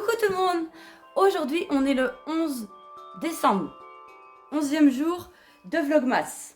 Coucou tout le monde. Aujourd'hui, on est le 11 décembre. 11e jour de Vlogmas.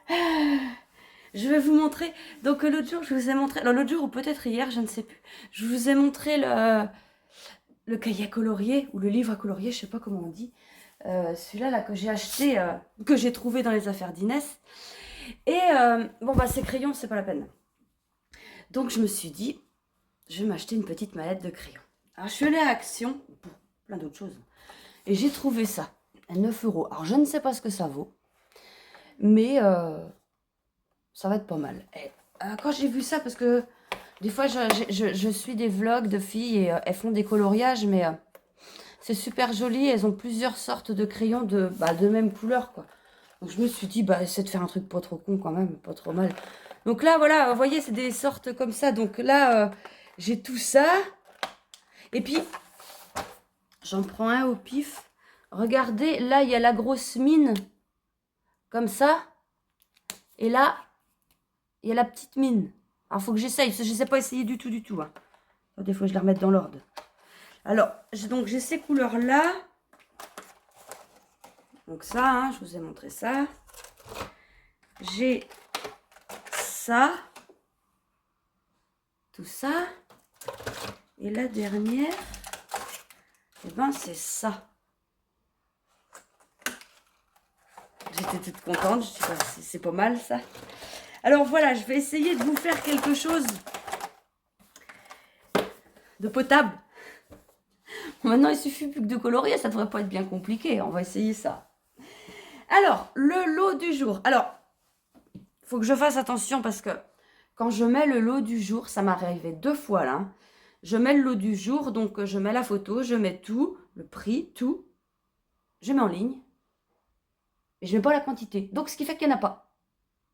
Je vais vous montrer. Donc l'autre jour, je vous ai montré... Alors l'autre jour ou peut-être hier, je ne sais plus. Je vous ai montré le cahier à colorier ou le livre à colorier, je ne sais pas comment on dit. Celui-là là, que j'ai acheté, que j'ai trouvé dans les affaires d'Inès. Et bon bah ces crayons, c'est pas la peine. Donc je me suis dit, je vais m'acheter une petite mallette de crayons. Alors je suis allée à Action pour plein d'autres choses. Et j'ai trouvé ça à 9 €. Alors je ne sais pas ce que ça vaut. Mais ça va être pas mal. Et, quand j'ai vu ça, parce que des fois je suis des vlogs de filles et elles font des coloriages, mais c'est super joli. Elles ont plusieurs sortes de crayons de même couleur, quoi. Donc je me suis dit, essaie de faire un truc pas trop con quand même, pas trop mal. Donc là, voilà, vous voyez, c'est des sortes comme ça. Donc là, j'ai tout ça. Et puis, j'en prends un au pif. Regardez, là, il y a la grosse mine, comme ça. Et là, il y a la petite mine. Alors, il faut que j'essaye, parce que je ne sais pas essayer du tout. Hein. Des fois, je les remette dans l'ordre. Alors, j'ai ces couleurs-là. Donc ça, hein, je vous ai montré ça. J'ai ça. Tout ça. Et la dernière, eh ben, c'est ça. J'étais toute contente. Je sais pas, c'est pas mal, ça. Alors, voilà, je vais essayer de vous faire quelque chose de potable. Maintenant, il suffit plus que de colorier. Ça devrait pas être bien compliqué. On va essayer ça. Alors, le lot du jour. Alors, il faut que je fasse attention parce que quand je mets le lot du jour, ça m'est arrivé 2 fois là. Hein. Je mets le lot du jour, donc je mets la photo, je mets tout, le prix, tout. Je mets en ligne. Et je mets pas la quantité. Donc, ce qui fait qu'il n'y en a pas.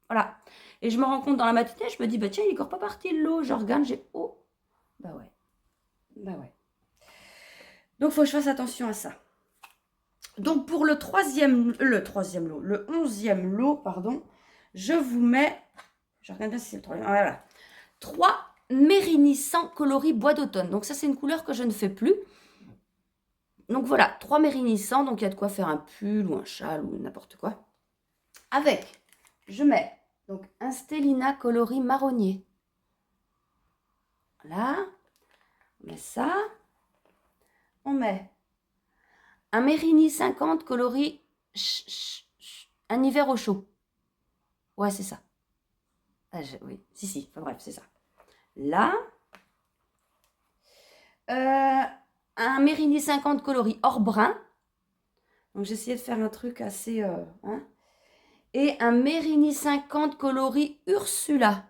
Voilà. Et je me rends compte dans la matinée, je me dis, tiens, il est encore pas parti le lot. Je regarde, j'ai, oh, ouais. Donc, il faut que je fasse attention à ça. Donc, pour le 11e lot, pardon, je vous mets, je regarde bien si c'est le 3e, voilà, 3 Mérigny coloris bois d'automne. Donc, ça, c'est une couleur que je ne fais plus. Donc, voilà, 3 Mérigny, donc il y a de quoi faire un pull ou un châle ou n'importe quoi. Avec, je mets donc un Stellina coloris marronnier. Voilà, on met ça. On met un Mérigny 50 coloris un hiver au chaud. Ouais, c'est ça. Oui, si. Enfin bref, c'est ça. Là, un Mérigny 50 coloris or brun. Donc, j'ai essayé de faire un truc assez... hein. Et un Mérigny 50 coloris Ursula.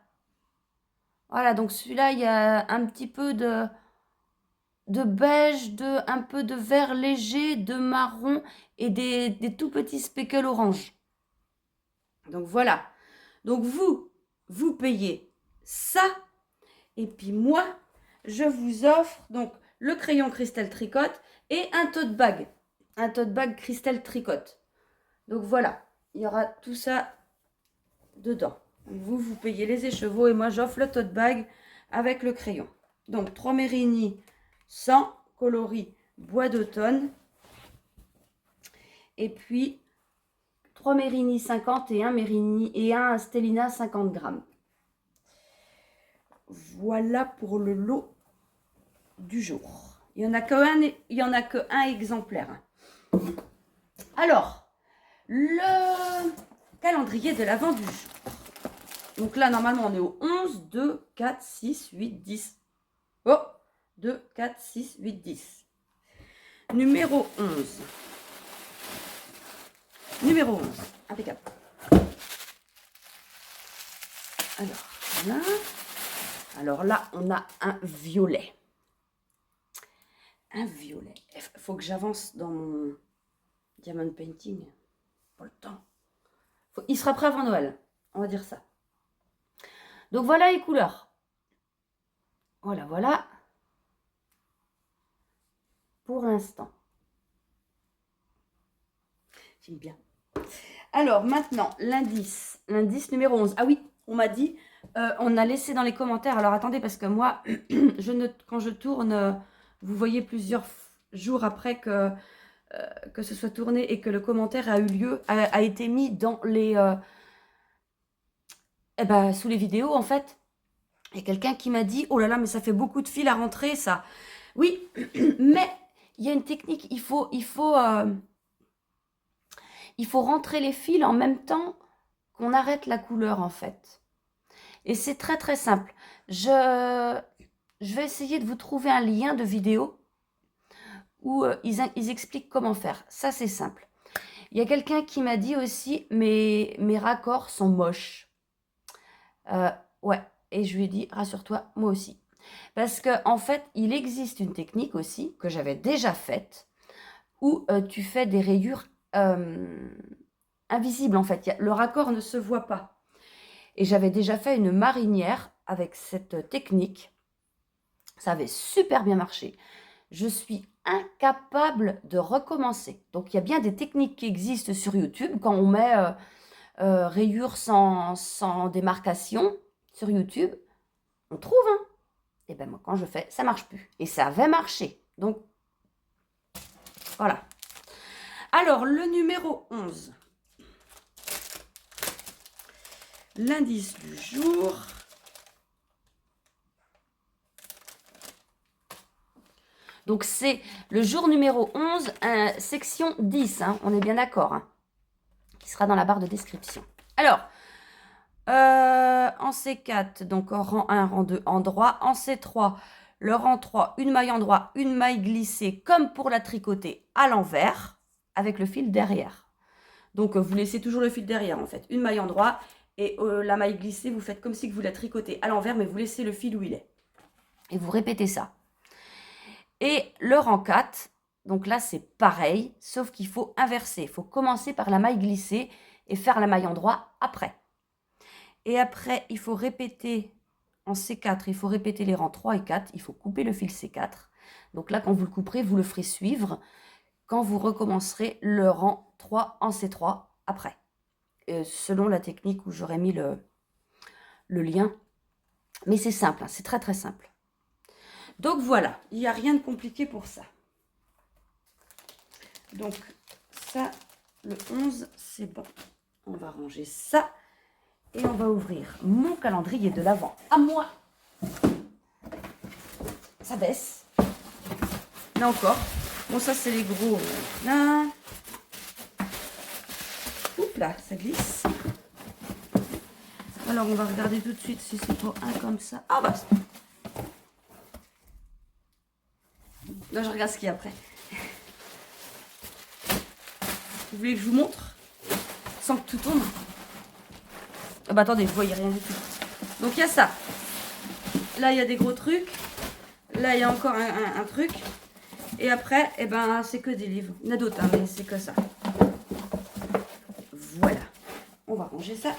Voilà, donc celui-là, il y a un petit peu de beige, un peu de vert léger, de marron et des tout petits speckles orange. Donc voilà. Donc vous payez ça. Et puis moi, je vous offre donc le crayon Cristal Tricotte et un tote bag. Un tote bag Cristal Tricotte. Donc voilà, il y aura tout ça dedans. Vous payez les écheveaux et moi j'offre le tote bag avec le crayon. Donc 3 Mérigny 100 coloris bois d'automne. Et puis 3 Mérigny 50 et un Stellina 50 grammes. Voilà pour le lot du jour. Il n'y en a qu'un exemplaire. Alors, le calendrier de l'Avent du jour. Donc là, normalement, on est au 11, 2, 4, 6, 8, 10. Oh, 2, 4, 6, 8, 10. Numéro 11. Numéro 11. Impeccable. Alors là, on a un violet. Un violet. Il faut que j'avance dans mon diamond painting. Pas le temps. Il sera prêt avant Noël. On va dire ça. Donc voilà les couleurs. Voilà. Pour l'instant. J'aime bien. Alors maintenant, l'indice. L'indice numéro 11. Ah oui, on m'a dit, on a laissé dans les commentaires. Alors attendez, parce que moi, quand je tourne, vous voyez plusieurs jours après que ce soit tourné et que le commentaire a eu lieu, a été mis dans les... sous les vidéos, en fait. Il y a quelqu'un qui m'a dit, oh là là, mais ça fait beaucoup de fils à rentrer, ça. Oui, mais il y a une technique, il faut rentrer les fils en même temps qu'on arrête la couleur, en fait. Et c'est très très simple. Je vais essayer de vous trouver un lien de vidéo où ils expliquent comment faire. Ça, c'est simple. Il y a quelqu'un qui m'a dit aussi, mes raccords sont moches. Ouais, et je lui ai dit, rassure-toi, moi aussi. Parce qu'en fait, il existe une technique aussi, que j'avais déjà faite, où tu fais des rayures invisibles, en fait. Le raccord ne se voit pas. Et j'avais déjà fait une marinière avec cette technique. Ça avait super bien marché. Je suis incapable de recommencer. Donc, il y a bien des techniques qui existent sur YouTube. Quand on met rayures sans démarcation sur YouTube, on trouve, hein. Et ben moi, quand je fais, ça marche plus. Et ça avait marché. Donc, voilà. Alors, le numéro 11. L'indice du jour. Donc, c'est le jour numéro 11, section 10. Hein, on est bien d'accord. Hein, qui sera dans la barre de description. Alors, en C4, donc en rang 1, rang 2, en droit. En C3, le rang 3, une maille en droit, une maille glissée, comme pour la tricoter à l'envers, avec le fil derrière. Donc, vous laissez toujours le fil derrière, en fait. Une maille en droit et la maille glissée, vous faites comme si vous la tricotez à l'envers, mais vous laissez le fil où il est. Et vous répétez ça. Et le rang 4, donc là, c'est pareil, sauf qu'il faut inverser. Il faut commencer par la maille glissée et faire la maille en droit après. Et après, il faut répéter en C4, il faut répéter les rangs 3 et 4. Il faut couper le fil C4. Donc là, quand vous le couperez, vous le ferez suivre quand vous recommencerez le rang 3 en C3 après. Selon la technique où j'aurais mis le lien. Mais c'est simple, hein, c'est très très simple. Donc voilà, il n'y a rien de compliqué pour ça. Donc ça, le 11, c'est bon. On va ranger ça. Et on va ouvrir mon calendrier de l'Avent à moi. Ça baisse. Là encore. Bon, ça, c'est les gros. Là. Oups là, ça glisse. Alors, on va regarder tout de suite si c'est pas un comme ça. Ah bah. Là, je regarde ce qu'il y a après. Vous voulez que je vous montre sans que tout tombe? Ah bah attendez, vous voyez rien du tout. Donc il y a ça. Là il y a des gros trucs. Là il y a encore un truc. Et après, eh ben c'est que des livres. Il y en a d'autres, hein, mais c'est que ça. Voilà. On va ranger ça.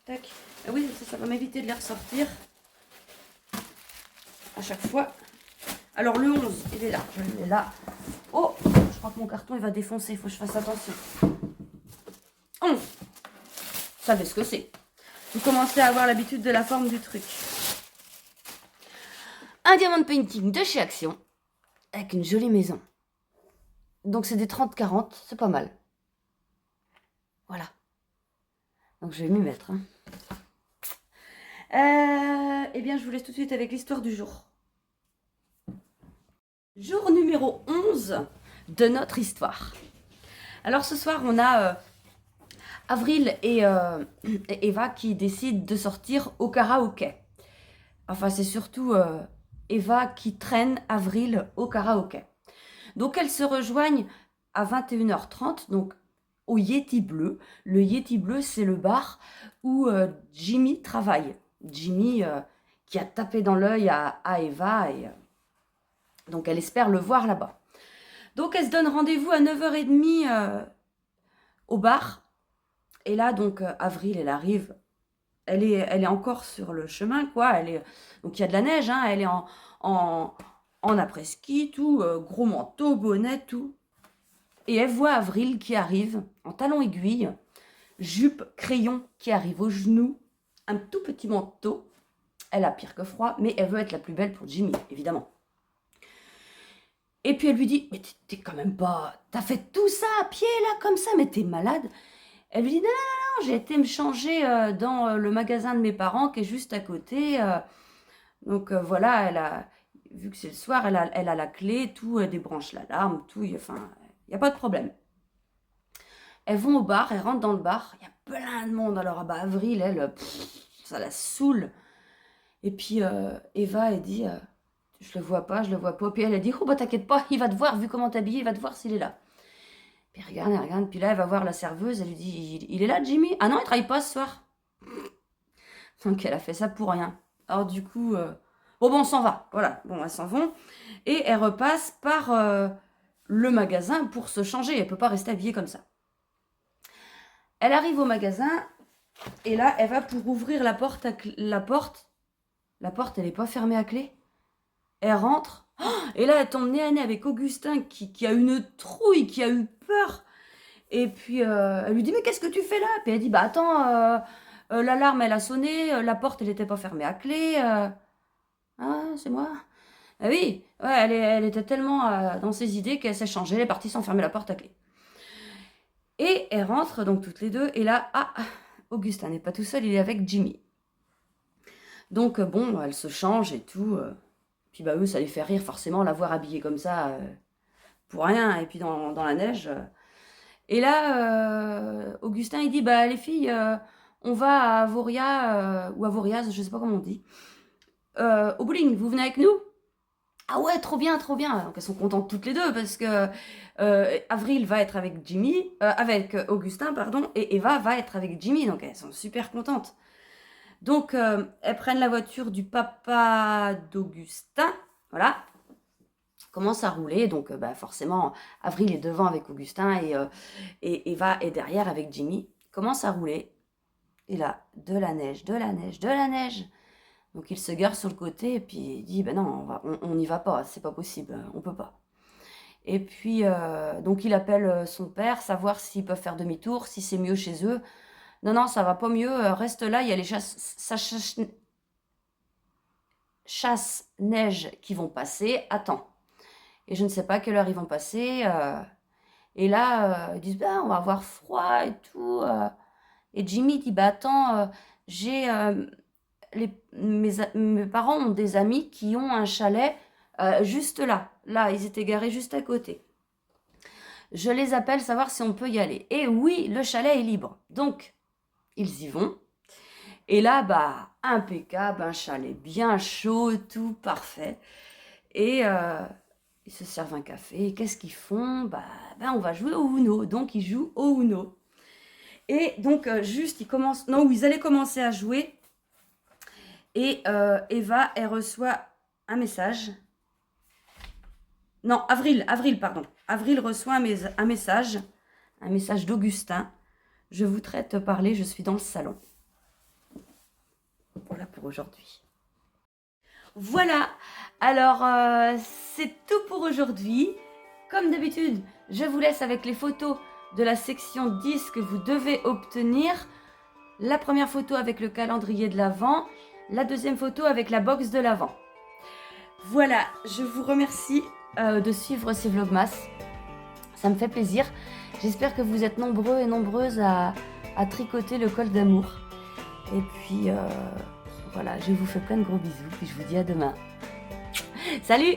Tac. Ah oui, ça va m'éviter de les ressortir à chaque fois. Alors le 11, il est là. Je le mets là. Oh, je crois que mon carton il va défoncer. Il faut que je fasse attention. 11. Vous savez ce que c'est. Vous commencez à avoir l'habitude de la forme du truc. Un diamond painting de chez Action, avec une jolie maison. Donc c'est des 30-40, c'est pas mal. Voilà. Donc je vais m'y mettre. Hein. Eh bien je vous laisse tout de suite avec l'histoire du jour. Jour numéro 11 de notre histoire. Alors ce soir on a... Avril et Eva qui décident de sortir au karaoké. Enfin, c'est surtout Eva qui traîne Avril au karaoké. Donc, elles se rejoignent à 21h30, donc au Yeti Bleu. Le Yeti Bleu, c'est le bar où Jimmy travaille. Jimmy qui a tapé dans l'œil à Eva. Et, donc, elle espère le voir là-bas. Donc, elle se donne rendez-vous à 9h30 au bar. Et là, donc, Avril, elle arrive, elle est encore sur le chemin, quoi. Donc, il y a de la neige, hein, elle est en après-ski, tout, gros manteau, bonnet, tout. Et elle voit Avril qui arrive, en talons aiguilles, jupe, crayon qui arrive aux genoux, un tout petit manteau. Elle a pire que froid, mais elle veut être la plus belle pour Jimmy, évidemment. Et puis elle lui dit, mais t'es quand même pas... T'as fait tout ça à pied, là, comme ça, mais t'es malade. Elle lui dit, non, non, non, j'ai été me changer dans le magasin de mes parents, qui est juste à côté. Donc voilà, elle a... Vu que c'est le soir, elle a la clé, tout, elle débranche l'alarme, tout, enfin, il n'y a pas de problème. Elles vont au bar, elles rentrent dans le bar, il y a plein de monde. Alors, bah, Avril, elle, ça la saoule. Et puis, Eva, elle dit, je le vois pas. Puis elle a dit, oh, bah, t'inquiète pas, il va te voir, vu comment t'es habillée, il va te voir s'il est là. Puis elle regarde, puis là, elle va voir la serveuse, elle lui dit, il est là, Jimmy? Ah non, il travaille pas ce soir. Donc, elle a fait ça pour rien. Alors, du coup, bon, on s'en va. Voilà, bon, elles s'en vont. Et elle repasse par le magasin pour se changer. Elle peut pas rester habillée comme ça. Elle arrive au magasin, et là, elle va pour ouvrir la porte. La porte, elle n'est pas fermée à clé. Elle rentre, et là, elle tombe nez à nez avec Augustin qui a une trouille, qui a eu peur. Et puis, elle lui dit, mais qu'est-ce que tu fais là? Puis elle dit, bah attends, l'alarme, elle a sonné, la porte, elle n'était pas fermée à clé. Ah, c'est moi? Ah oui, ouais, elle était tellement dans ses idées qu'elle s'est changée, elle est partie sans fermer la porte à clé. Et elles rentrent, donc toutes les deux, et là, Augustin n'est pas tout seul, il est avec Jimmy. Donc bon, elle se change et tout. Puis bah eux, ça les fait rire forcément, la voir habillée comme ça, pour rien, et puis dans la neige. Et là, Augustin, il dit, bah les filles, on va à Voria, ou à Voriaz, je sais pas comment on dit, au bowling, vous venez avec nous? Ah ouais, trop bien, trop bien. Donc elles sont contentes toutes les deux, parce que Avril va être avec avec Augustin, pardon, et Eva va être avec Jimmy, donc elles sont super contentes. Donc, elles prennent la voiture du papa d'Augustin, voilà, commence à rouler, donc bah, forcément, Avril est devant avec Augustin, et Eva est derrière avec Jimmy, commence à rouler, et là, de la neige, de la neige, de la neige. Donc il se gare sur le côté, et puis il dit, ben non, on n'y va pas, c'est pas possible, on peut pas. Et puis, donc il appelle son père, savoir s'ils peuvent faire demi-tour, si c'est mieux chez eux. Non, non, ça va pas mieux, reste là, il y a les chasse-neige qui vont passer, attends. Et je ne sais pas à quelle heure ils vont passer. Et là, ils disent, ben, on va avoir froid et tout. Et Jimmy dit, bah attends, j'ai... mes parents ont des amis qui ont un chalet juste là. Là, ils étaient garés juste à côté. Je les appelle savoir si on peut y aller. Et oui, le chalet est libre. Donc, ils y vont. Et là, bah, impeccable, un chalet bien chaud, tout parfait. Et ils se servent un café. Et qu'est-ce qu'ils font? Bah, on va jouer au Uno. Donc, ils jouent au Uno. Et donc, juste, ils allaient commencer à jouer. Et Eva, elle reçoit un message. Non, Avril, pardon. Avril reçoit un message d'Augustin. Je voudrais te parler, je suis dans le salon. Voilà pour aujourd'hui. Voilà, alors c'est tout pour aujourd'hui. Comme d'habitude, je vous laisse avec les photos de la section 10 que vous devez obtenir. La première photo avec le calendrier de l'Avent, la deuxième photo avec la box de l'Avent. Voilà, je vous remercie de suivre ces vlogmas. Ça me fait plaisir. J'espère que vous êtes nombreux et nombreuses à tricoter le col d'amour. Et puis, voilà, je vous fais plein de gros bisous. Puis je vous dis à demain. Salut!